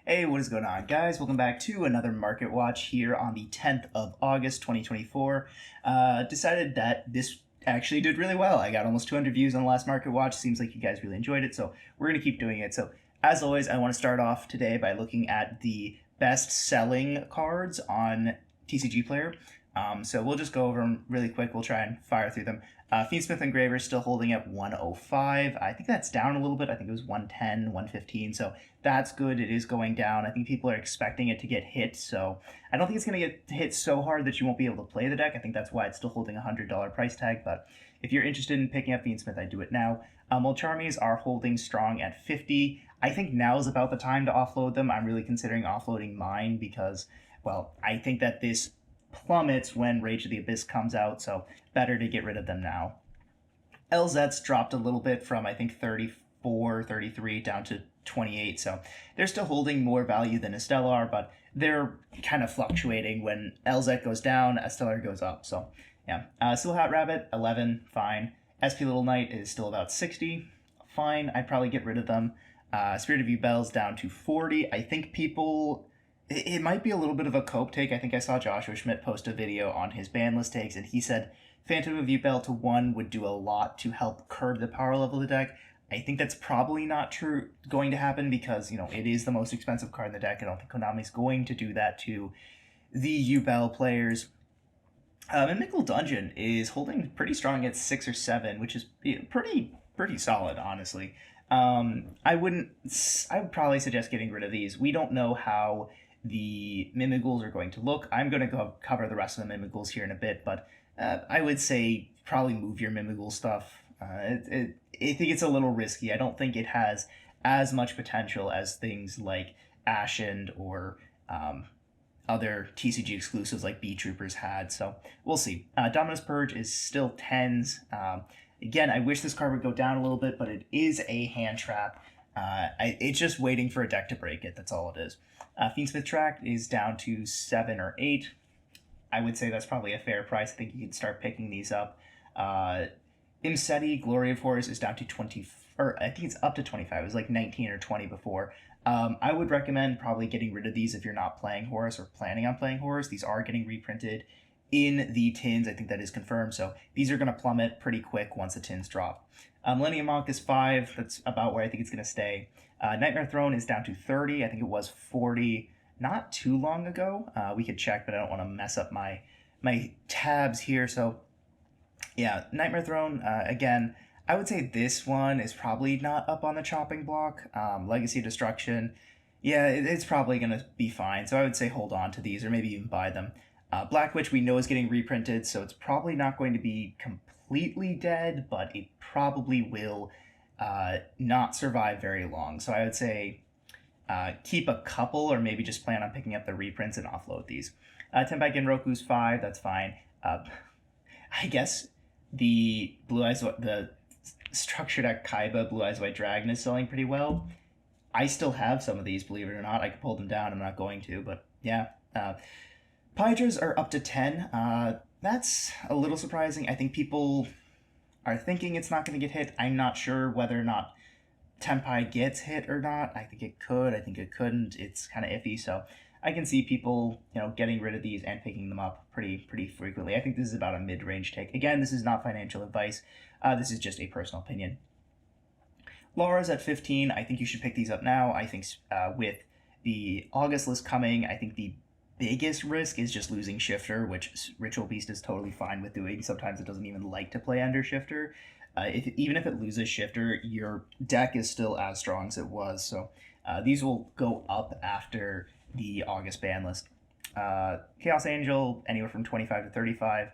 Hey, what is going on, guys? Welcome back to another Market Watch here on the 10th of August, 2024. Decided that this actually did really well. I got almost 200 views on the last Market Watch. Seems like you guys really enjoyed it, so we're going to keep doing it. So, as always, I want to start off today by looking at the best-selling cards on TCG Player. So we'll just go over them really quick. We'll try and fire through them. Fiendsmith Engraver is still holding at 105. I think that's down a little bit. I think it was 110, 115. So that's good. It is going down. I think people are expecting it to get hit. So I don't think it's going to get hit so hard that you won't be able to play the deck. I think that's why it's still holding a $100 price tag. But if you're interested in picking up Fiendsmith, I'd do it now. Charmies are holding strong at 50. I think now is about the time to offload them. I'm really considering offloading mine because, well, I think that this plummets when Rage of the Abyss comes out, so better to get rid of them now. LZ's dropped a little bit from, I think, 34, 33 down to 28, so they're still holding more value than Estelar, but they're kind of fluctuating. When LZ goes down, Estelar goes up, so yeah. Still Hat Rabbit, 11, fine. SP Little Knight is still about 60, fine. I'd probably get rid of them. Spirit of Yubel's down to 40. I think people... It might be a little bit of a cope take. I think I saw Joshua Schmidt post a video on his ban list takes, and he said Phantom of Yubel to 1 would do a lot to help curb the power level of the deck. I think that's probably not going to happen because, it is the most expensive card in the deck. I don't think Konami's going to do that to the Yubel players. And Mickle Dungeon is holding pretty strong at 6 or 7, which is pretty solid, honestly. I would probably suggest getting rid of these. We don't know how the Mimighouls are going to look. I'm going to go cover the rest of the Mimighouls here in a bit, but I would say probably move your Mimighoul stuff. I think it's a little risky. I don't think it has as much potential as things like Ashen or other TCG exclusives like B-Troopers had, so we'll see. Dominus Purge is still 10s. Again, I wish this card would go down a little bit, but it is a hand trap. It's just waiting for a deck to break it. That's all it is. Fiendsmith Tract is down to 7 or 8. I would say that's probably a fair price. I think you can start picking these up. Imseti, Glory of Horus, is down to 20, or I think it's up to 25. It was like 19 or 20 before. I would recommend probably getting rid of these if you're not playing Horus or planning on playing Horus. These are getting reprinted in the tins. I think that is confirmed. So these are going to plummet pretty quick once the tins drop. Millennium Monk is 5. That's about where I think it's going to stay. Nightmare Throne is down to 30. I think it was 40 not too long ago. We could check, but I don't want to mess up my tabs here. So yeah, Nightmare Throne, again, I would say this one is probably not up on the chopping block. Legacy Destruction, yeah, it's probably going to be fine. So I would say hold on to these or maybe even buy them. Black Witch we know is getting reprinted, so it's probably not going to be completely dead, but it probably will not survive very long. So I would say keep a couple or maybe just plan on picking up the reprints and offload these. Tenpai Genroku's 5, that's fine. I guess the the Structure Deck Kaiba Blue Eyes White Dragon is selling pretty well. I still have some of these, believe it or not. I could pull them down. I'm not going to, but yeah. Pydras are up to 10. That's a little surprising. I think people are thinking it's not going to get hit. I'm not sure whether or not Tenpai gets hit or not. I think it could. I think it couldn't. It's kind of iffy. So I can see people, getting rid of these and picking them up pretty frequently. I think this is about a mid-range take. Again, this is not financial advice. This is just a personal opinion. Laura's at 15. I think you should pick these up now. I think with the August list coming, I think the biggest risk is just losing Shifter, which Ritual Beast is totally fine with doing. Sometimes it doesn't even like to play under Shifter. Even if it loses Shifter, your deck is still as strong as it was. So these will go up after the August ban list. Chaos Angel, anywhere from 25 to 35.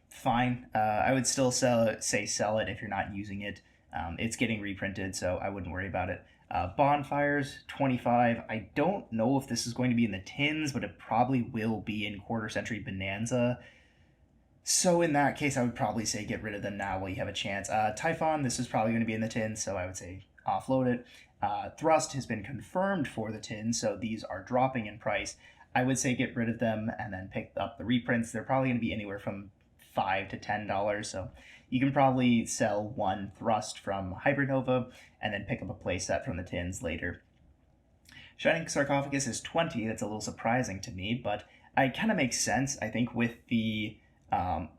Fine. I would still sell it if you're not using it. It's getting reprinted, so I wouldn't worry about it. Bonfires, 25. I don't know if this is going to be in the tins, but it probably will be in Quarter Century Bonanza. So in that case, I would probably say get rid of them now while you have a chance. Typhon, this is probably going to be in the tins, so I would say offload it. Thrust has been confirmed for the tins, so these are dropping in price. I would say get rid of them and then pick up the reprints. They're probably going to be anywhere from $5 to $10, so you can probably sell one Thrust from Hybridnova and then pick up a playset from the tins later. Shining Sarcophagus is 20. That's a little surprising to me, but it kind of makes sense, I think, with the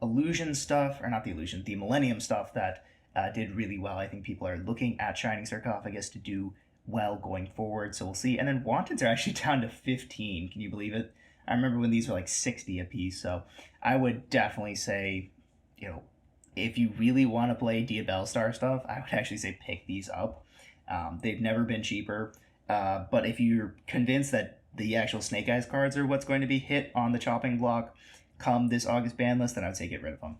illusion stuff, or not the illusion, the Millennium stuff that did really well. I think people are looking at Shining Sarcophagus to do well going forward, so we'll see. And then Wantons are actually down to 15. Can you believe it? I remember when these were like 60 a piece, so I would definitely say, if you really want to play Diabell Star stuff, I would actually say pick these up. They've never been cheaper, but if you're convinced that the actual Snake Eyes cards are what's going to be hit on the chopping block come this August ban list, then I would say get rid of them.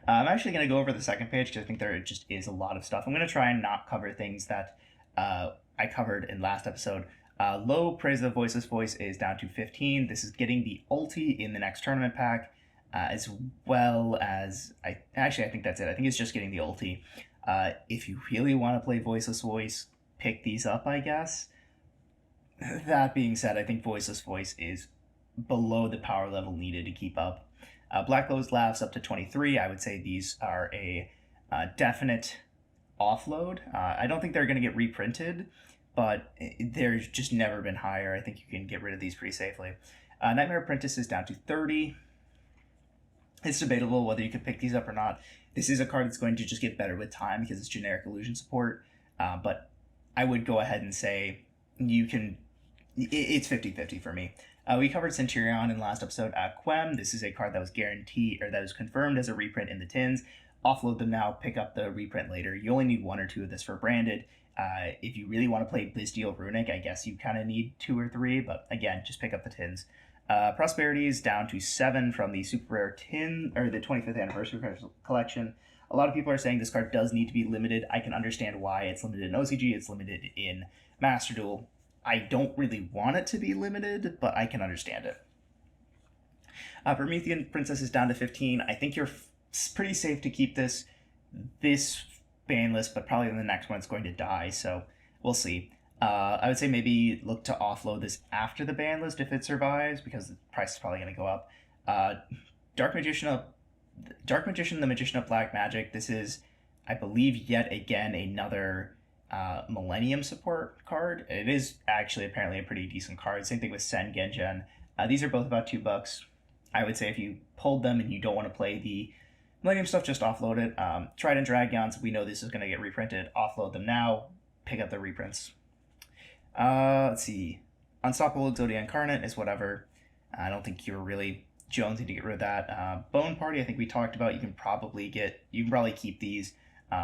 I'm actually going to go over the second page because I think there just is a lot of stuff. I'm going to try and not cover things that I covered in last episode. Low Praise of Voiceless Voice is down to 15. This is getting the ulti in the next tournament pack, as well as... I think that's it. I think it's just getting the ulti. If you really want to play Voiceless Voice, pick these up, I guess. That being said, I think Voiceless Voice is below the power level needed to keep up. Black Lowe's Laughs up to 23. I would say these are a definite offload. I don't think they're going to get reprinted, but there's just never been higher. I think you can get rid of these pretty safely. Nightmare Apprentice is down to 30. It's debatable whether you could pick these up or not. This is a card that's going to just get better with time because it's generic illusion support, but I would go ahead and say you can... It's 50-50 for me. We covered Centurion in the last episode. Quem, this is a card that was guaranteed, or that was confirmed as a reprint in the tins. Offload them now, pick up the reprint later. You only need 1 or 2 of this for branded. If you really want to play Bystial Runic, I guess you kind of need 2 or 3, but again, just pick up the tins. Prosperity is down to 7 from the super rare tin, or the 25th anniversary collection. A lot of people are saying this card does need to be limited. I can understand why. It's limited in OCG, it's limited in Master Duel. I don't really want it to be limited, but I can understand it. Promethean Princess is down to 15. I think you're pretty safe to keep this ban list, but probably in the next one it's going to die, so we'll see. I would say maybe look to offload this after the ban list if it survives, because the price is probably going to go up. Dark Magician, the Magician of Black Magic. This is, I believe, yet again another Millennium support card. It is actually apparently a pretty decent card. Same thing with Sen Genjen. These are both about $2. I would say if you pulled them and you don't want to play the Millennium stuff, just offload it. Trident Dragons, we know this is going to get reprinted. Offload them now. Pick up the reprints. Let's see. Unstoppable Exodia Incarnate is whatever. I don't think you're really jonesing to get rid of that. Bone Party, I think we talked about. You can probably keep these.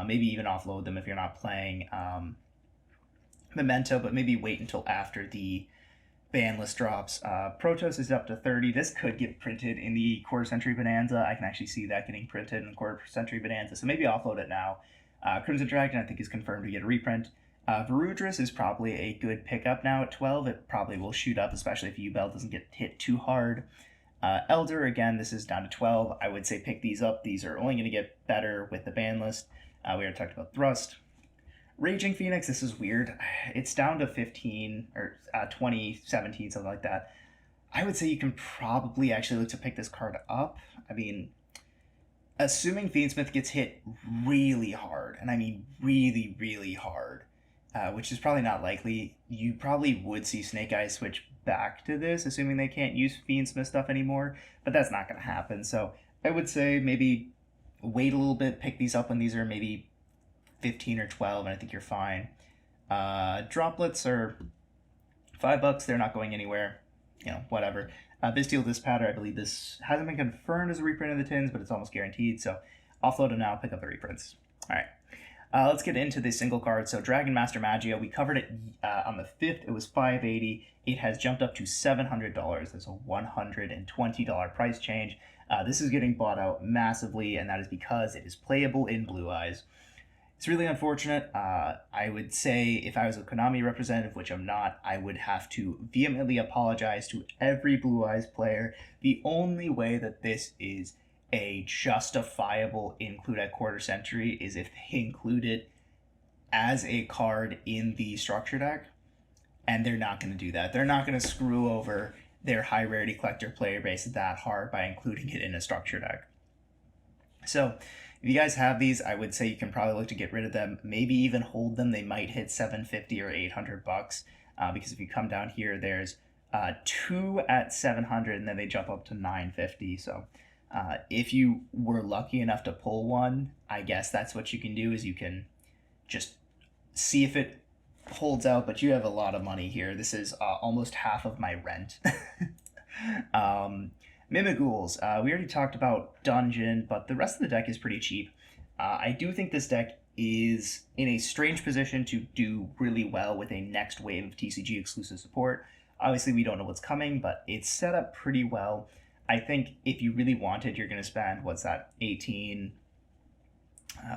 Maybe even offload them if you're not playing Memento, but maybe wait until after the ban list drops. Protoss is up to 30. This could get printed in the Quarter Century Bonanza. I can actually see that getting printed in the Quarter Century Bonanza, so maybe offload it now. Crimson Dragon, I think, is confirmed to get a reprint. Varudris is probably a good pickup now at 12. It probably will shoot up, especially if Yubel doesn't get hit too hard. Elder, again, this is down to 12. I would say pick these up. These are only going to get better with the ban list. We already talked about Thrust. Raging Phoenix, this is weird. It's down to 15 or 20, 17, something like that. I would say you can probably actually look to pick this card up. I mean, assuming Fiendsmith gets hit really hard, and I mean really, really hard, which is probably not likely, you probably would see Snake Eyes switch back to this, assuming they can't use Fiendsmith stuff anymore, but that's not going to happen. So I would say maybe wait a little bit, pick these up when these are maybe 15 or 12, and I think you're fine. Droplets are $5. They're not going anywhere. Whatever. Bystial Dispatter, I believe this hasn't been confirmed as a reprint of the tins, but it's almost guaranteed, so offload them now, pick up the reprints. All right. Let's get into the single card. So Dragon Master Magia, we covered it on the 5th. It was $580. It has jumped up to $700. That's a $120 price change. This is getting bought out massively, and that is because it is playable in Blue Eyes. It's really unfortunate. I would say if I was a Konami representative, which I'm not, I would have to vehemently apologize to every Blue Eyes player. The only way that this is a justifiable include at Quarter Century is if they include it as a card in the structure deck, and they're not going to do that. They're not going to screw over their high rarity collector player base that hard by including it in a structure deck. So if you guys have these, I would say you can probably look to get rid of them, maybe even hold them. They might hit $750 or $800. because if you come down here, there's 2 at 700, and then they jump up to 950. So if you were lucky enough to pull one, I guess that's what you can do, is you can just see if it holds out, but you have a lot of money here. This is almost half of my rent. Mimigools. We already talked about Dungeon, but the rest of the deck is pretty cheap. I do think this deck is in a strange position to do really well with a next wave of TCG exclusive support. Obviously, we don't know what's coming, but it's set up pretty well. I think if you really wanted, you're going to spend, what's that, 18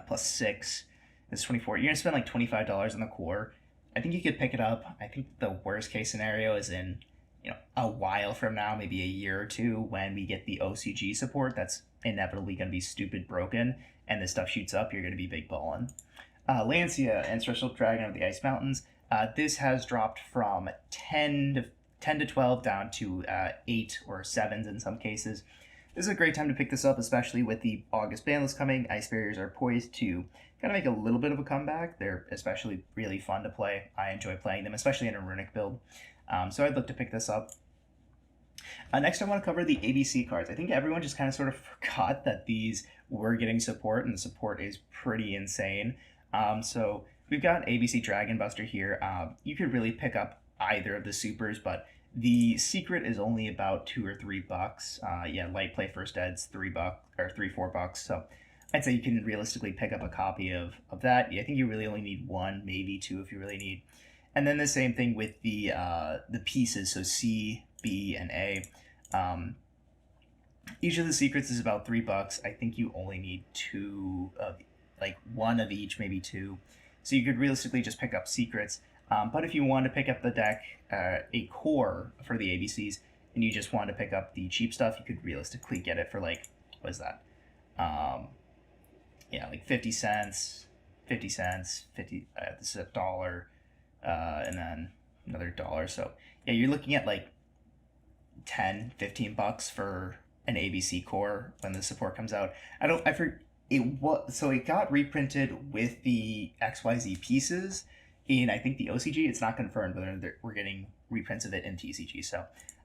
plus 6 is 24. You're going to spend like $25 on the core. I think you could pick it up. I think the worst case scenario is in a while from now, maybe a year or two, when we get the OCG support that's inevitably going to be stupid broken and this stuff shoots up, you're going to be big ballin'. Lancia, Ancestral Dragon of the Ice Mountains. This has dropped from 10 to 12 down to 8 or 7s in some cases. This is a great time to pick this up, especially with the August ban list coming. Ice Barriers are poised to kind of make a little bit of a comeback. They're especially really fun to play. I enjoy playing them, especially in a Runic build. So I'd look to pick this up. Next, I want to cover the ABC cards. I think everyone just kind of sort of forgot that these were getting support, and the support is pretty insane. So we've got ABC Dragon Buster here. You could really pick up either of the supers, but the secret is only about $2 or $3. Yeah, light play first ed's $3 or $3-4. So I'd say you can realistically pick up a copy of that. Yeah, I think you really only need 1, maybe 2 if you really need. And then the same thing with the pieces, so C, B, and A. Each of the secrets is about $3. I think you only need 2 of, like 1 of each, maybe 2. So you could realistically just pick up secrets. But if you want to pick up the deck, a core for the ABCs, and you just want to pick up the cheap stuff, you could realistically get it for like, what is that? Yeah, like 50 cents, 50 cents, 50, this is $1, and then another $1. So yeah, you're looking at like 10, 15 bucks for an ABC core when the support comes out. I forget so it got reprinted with the XYZ pieces in, I think, the OCG. It's not confirmed whether we're getting reprints of it in TCG. So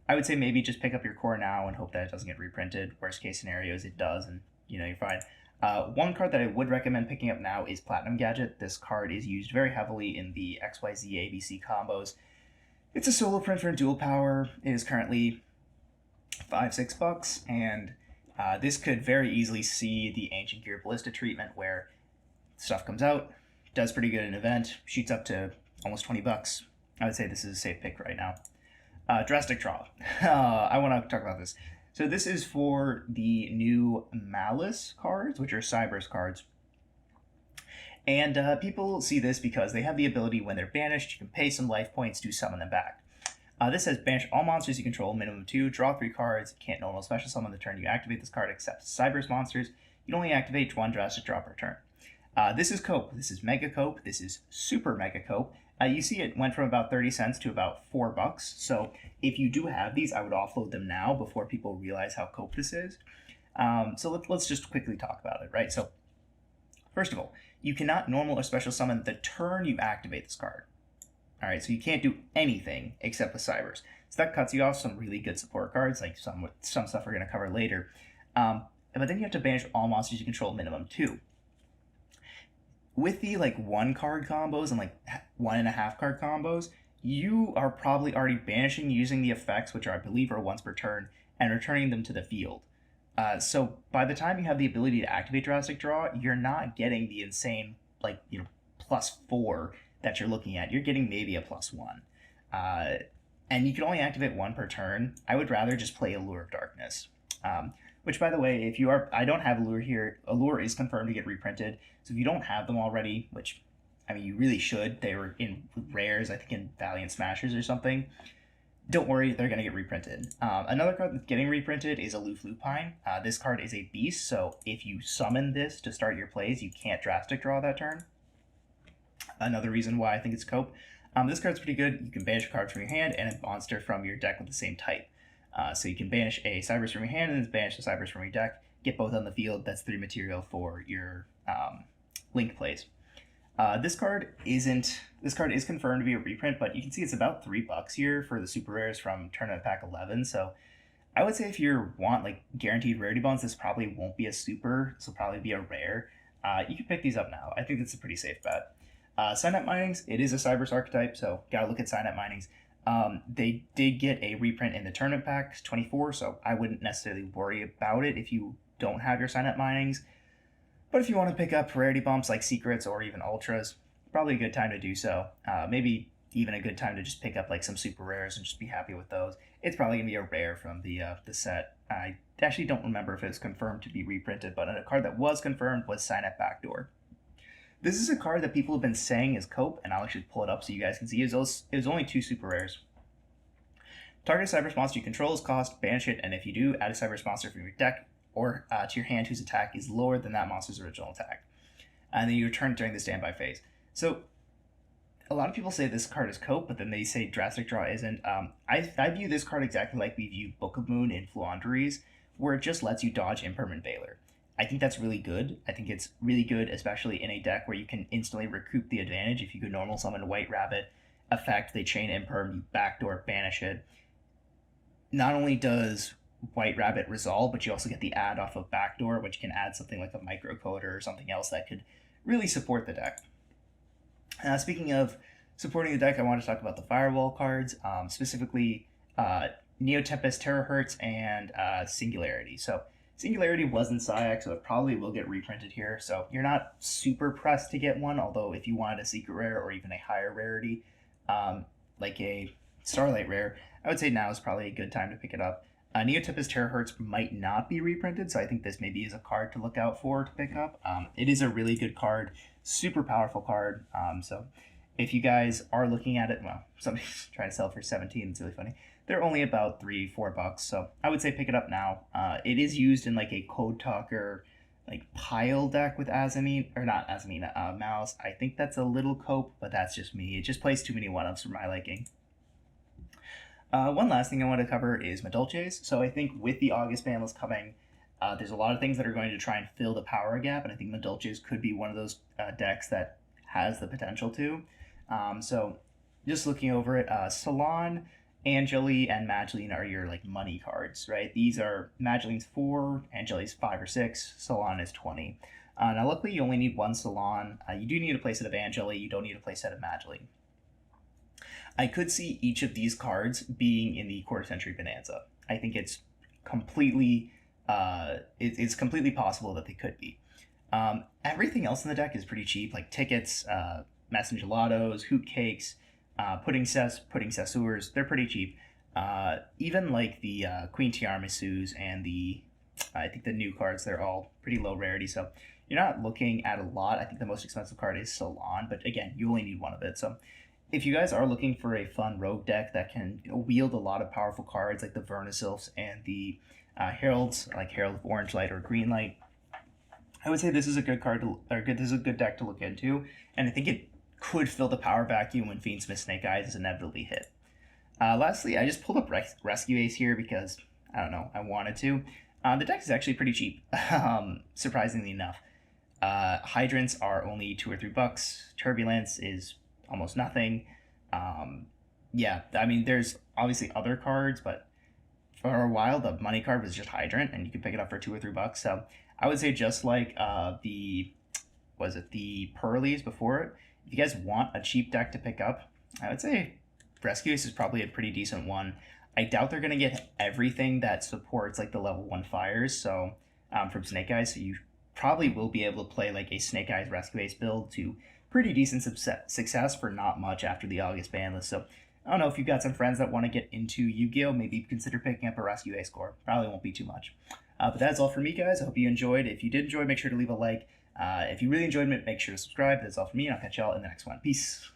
I would say maybe just pick up your core now and hope that it doesn't get reprinted. Worst case scenario is it does, and you're fine. One card that I would recommend picking up now is Platinum Gadget. This card is used very heavily in the XYZ ABC combos. It's a solo print for dual power. It is currently $5-6, and this could very easily see the Ancient Gear Ballista treatment, where stuff comes out, does pretty good in an event, shoots up to almost $20. I would say this is a safe pick right now. Drastic Draw. I want to talk about this. So this is for the new Malice cards, which are Cyber's cards. And people see this because they have the ability, when they're banished, you can pay some life points to summon them back. This says banish all monsters you control, minimum 2, draw 3 cards, can't normal special summon the turn you activate this card except Cyber's monsters. You can only activate 1 drastic draw per turn. This is Cope. This is Mega Cope. This is Super Mega Cope. You see it went from about 30 cents to about $4. So if you do have these, I would offload them now before people realize how Cope this is. So let's just quickly talk about it, right? So first of all, you cannot normal or special summon the turn you activate this card. All right, so you can't do anything except with Cybers. So that cuts you off some really good support cards, like some stuff we're going to cover later. But then you have to banish all monsters you control, minimum 2. With the 1 card combos and 1.5 card combos, you are probably already banishing using the effects, which I believe are once per turn, and returning them to the field. So by the time you have the ability to activate Drastic Draw, you're not getting the insane +4 that you're looking at. You're getting maybe a +1. And you can only activate 1 per turn. I would rather just play Allure of Darkness. Which, by the way, if you are, I don't have Allure here. Allure is confirmed to get reprinted. So if you don't have them already, which, I mean, you really should. They were in rares, I think in Valiant Smashers or something. Don't worry, they're going to get reprinted. Another card that's getting reprinted is Aloof Lupine. This card is a beast, so if you summon this to start your plays, you can't Drastic Draw that turn. Another reason why I think it's Cope. This card's pretty good. You can banish a card from your hand and a monster from your deck with the same type. So you can banish a Cybers from your hand and then banish the Cybers from your deck. Get both on the field. That's 3 material for your Link plays. This card is confirmed to be a reprint, but you can see it's about $3 here for the super rares from Tournament Pack 11. So I would say if you want like guaranteed rarity bonds, this probably won't be a super. This will probably be a rare. You can pick these up now. I think that's a pretty safe bet. Sign-up minings, it is a Cybers archetype, so gotta look at sign-up minings. They did get a reprint in the Tournament Pack 24, so I wouldn't necessarily worry about it if you don't have your sign-up minings. But if you want to pick up rarity bumps like secrets or even ultras, probably a good time to do so. Maybe even a good time to just pick up like some super rares and just be happy with those. It's probably gonna be a rare from the set. I actually don't remember if it was confirmed to be reprinted, but a card that was confirmed was Sign Up Backdoor. This is a card that people have been saying is cope, and I'll actually pull it up so you guys can see. It was only 2 super rares. Target a Cybers monster you control is cost, banish it, and if you do, add a Cybers monster from your deck or to your hand whose attack is lower than that monster's original attack. And then you return during the standby phase. So a lot of people say this card is cope, but then they say Drastic Draw isn't. I view this card exactly like we view Book of Moon in Fluanderies, where it just lets you dodge Impermanent Veiler. I think that's really good. I think it's really good, especially in a deck where you can instantly recoup the advantage. If you could normal summon White Rabbit, effect, they chain Imperm, you backdoor, banish it. Not only does White Rabbit resolve, but you also get the add off of backdoor, which can add something like a microcoder or something else that could really support the deck. Speaking of supporting the deck, I want to talk about the Firewall cards, specifically Neo Tempest, Terahertz, and Singularity. So Singularity was in Syac, so it probably will get reprinted here. So you're not super pressed to get one, although if you wanted a secret rare or even a higher rarity, like a Starlight rare, I would say now is probably a good time to pick it up. Neo Tempest Terahertz might not be reprinted, so I think this maybe is a card to look out for to pick up. It is a really good card, super powerful card. So if you guys are looking at it, well, somebody's trying to sell it for 17. It's really funny. They're only about $3-4, so I would say pick it up now. It is used in like a Code Talker like pile deck with Azamine, or not Azamine, Mouse. I think that's a little cope, but that's just me. It just plays too many one-ups for my liking. One last thing I want to cover is Madolches. So I think with the August ban list coming, there's a lot of things that are going to try and fill the power gap, and I think Madolches could be one of those decks that has the potential to. So just looking over it, Salon, Angeli, and Mageline are your like money cards, right? These are Mageline's 4, Angeli's 5 or 6, Salon is 20. Now luckily you only need one Salon. You do need a playset of Angeli, you don't need a playset of Mageline. I could see each of these cards being in the Quarter Century Bonanza. I think it's completely it's completely possible that they could be. Everything else in the deck is pretty cheap, like tickets, Messengelados, Hoot Cakes, Pudding Sessurs, they're pretty cheap. Even like the Queen Tiramisus and I think the new cards, they're all pretty low rarity, so you're not looking at a lot. I think the most expensive card is Salon, but again, you only need one of it, so if you guys are looking for a fun rogue deck that can wield a lot of powerful cards like the Vernisylphs and the Heralds, like Herald of Orange Light or Green Light, I would say this is a good card this is a good deck to look into, and I think it could fill the power vacuum when Fiendsmith Snake Eyes is inevitably hit. Lastly, I just pulled up Rescue Ace here because I don't know, I wanted to. The deck is actually pretty cheap, surprisingly enough. Hydrants are only $2 or $3. Turbulence is almost nothing. Yeah, I mean, there's obviously other cards, but for a while the money card was just Hydrant, and you can pick it up for $2 or $3. So I would say just like the Pearlies before it. If you guys want a cheap deck to pick up, I would say Rescue Ace is probably a pretty decent one. I doubt they're gonna get everything that supports like the level 1 fires. So from Snake Eyes, so you probably will be able to play like a Snake Eyes Rescue Ace build to pretty decent success for not much after the August ban list. So I don't know if you've got some friends that want to get into Yu-Gi-Oh, maybe consider picking up a Rescue Ace core. Probably won't be too much. But that's all for me, guys. I hope you enjoyed. If you did enjoy, make sure to leave a like. If you really enjoyed it, make sure to subscribe. That's all for me, and I'll catch y'all in the next one. Peace.